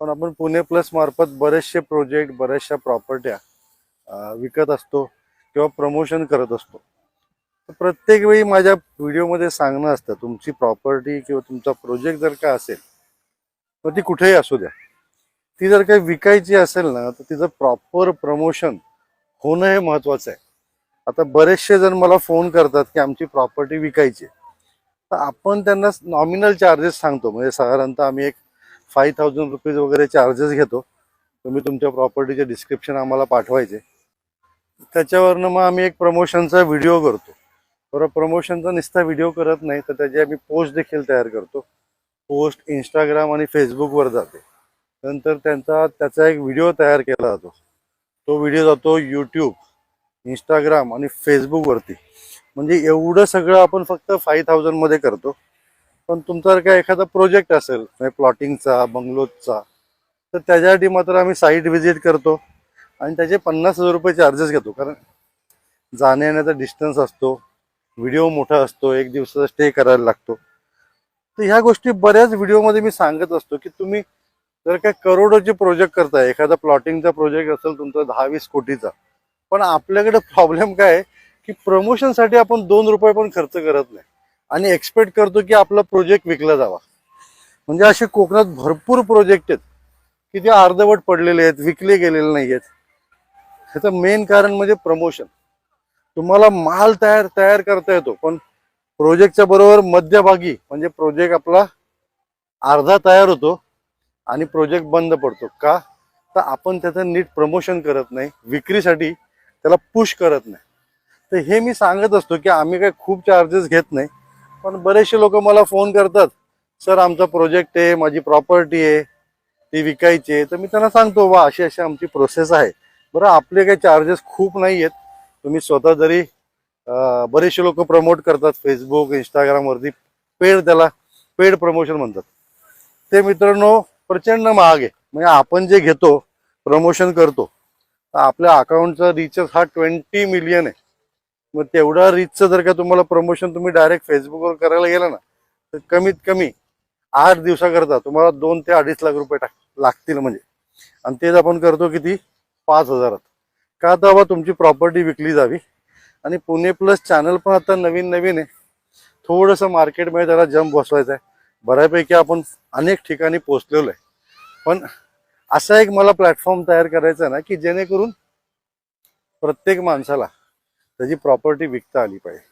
पण आपण पुणे प्लस मार्फत बरेचसे प्रोजेक्ट, बऱ्याचशा प्रॉपर्ट्या विकत असतो किंवा प्रमोशन करत असतो. तर प्रत्येक वेळी माझ्या व्हिडिओमध्ये सांगणं असतं, तुमची प्रॉपर्टी किंवा तुमचा प्रोजेक्ट जर का असेल तर ती कुठेही असू द्या, ती जर काही विकायची असेल ना, तर तिचं प्रॉपर प्रमोशन होणं हे महत्त्वाचं आहे. आता बरेचसे जण मला फोन करतात की आमची प्रॉपर्टी विकायची, तर आपण त्यांना नॉमिनल चार्जेस सांगतो. म्हणजे साधारणतः आम्ही एक 5000 रुपीज वगैरे चार्जेस घेतो. तुम्ही तुमच्या प्रॉपर्टीचे डिस्क्रिप्शन आम्हाला पाठवायचे, त्याच्यावरनं मग आम्ही एक प्रमोशनचा व्हिडिओ करतो. बरं, प्रमोशनचा नुसता व्हिडिओ करत नाही, तर त्याची आम्ही पोस्ट देखील तयार करतो. पोस्ट इंस्टाग्राम आणि फेसबुकवर जाते. नंतर त्याचा एक व्हिडिओ तयार केला जातो. तो व्हिडिओ जातो यूट्यूब, इंस्टाग्राम आणि फेसबुकवरती. म्हणजे एवढं सगळं आपण फक्त 5000 मध्ये करतो. पण तुमचा जर काय एखादा प्रोजेक्ट असेल म्हणजे प्लॉटिंगचा, बंगलोजचा, तर त्याच्यासाठी मात्र आम्ही साईट व्हिजिट करतो आणि त्याचे 50,000 रुपये चार्जेस घेतो. कारण जाण्या येण्याचा डिस्टन्स असतो, व्हिडिओ मोठा असतो, एक दिवसाचा स्टे करायला लागतो. तर ह्या गोष्टी बऱ्याच व्हिडिओमध्ये मी सांगत असतो की तुम्ही जर काय करोडोचे प्रोजेक्ट करताय, एखादा प्लॉटिंगचा प्रोजेक्ट असेल तुमचा 10-20 कोटीचा, पण आपल्याकडे प्रॉब्लेम काय आहे की प्रमोशनसाठी आपण 2 रुपये पण खर्च करत नाही आणि एक्सपेक्ट करतो की आपला प्रोजेक्ट विकला जावा. म्हणजे असे कोकणात भरपूर प्रोजेक्ट आहेत की ते अर्धवट पडलेले आहेत, विकले गेलेले नाही आहेत. ह्याचं मेन कारण म्हणजे प्रमोशन. तुम्हाला माल तयार करता येतो, पण प्रोजेक्टच्या बरोबर मध्यभागी म्हणजे प्रोजेक्ट आपला अर्धा तयार होतो आणि प्रोजेक्ट बंद पडतो. का? तर आपण त्याचं नीट प्रमोशन करत नाही, विक्रीसाठी त्याला पुश करत नाही. तर हे मी सांगत असतो की आम्ही काही खूप चार्जेस घेत नाही. पण बरेचसे लोक मला फोन करतात, सर आमचा प्रोजेक्ट आहे, माझी प्रॉपर्टी आहे, ती विकायची आहे. तर मी त्यांना सांगतो, वा अशी अशी आमची प्रोसेस आहे. बरं, आपले काही चार्जेस खूप नाही आहेत. तुम्ही स्वतः जरी बरेचसे लोक प्रमोट करतात फेसबुक, इंस्टाग्रामवरती, त्याला पेड प्रमोशन म्हणतात. ते मित्रांनो प्रचंड महाग आहे. म्हणजे आपण जे घेतो, प्रमोशन करतो, तर आपल्या अकाउंटचा रिचच हा 20 मिलियन आहे. मग तेवढा रिचचं जर का तुम्हाला प्रमोशन तुम्ही डायरेक्ट फेसबुकवर करायला गेला ना, तर कमीत कमी 8 दिवसाकरता तुम्हाला 2 ते 2.5 लाख रुपये लागतील. म्हणजे आणि तेच आपण करतो किती, 5,000. का? तर बाबा तुमची प्रॉपर्टी विकली जावी. आणि पुणे प्लस चॅनल पण आता नवीन आहे. थोडंसं मार्केटमध्ये त्याला जंप बसवायचा आहे. बऱ्यापैकी आपण अनेक ठिकाणी पोहोचलेलो आहे. पण असा एक मला प्लॅटफॉर्म तयार करायचा ना की जेणेकरून प्रत्येक माणसाला त्याची प्रॉपर्टी विकता आली पाहिजे.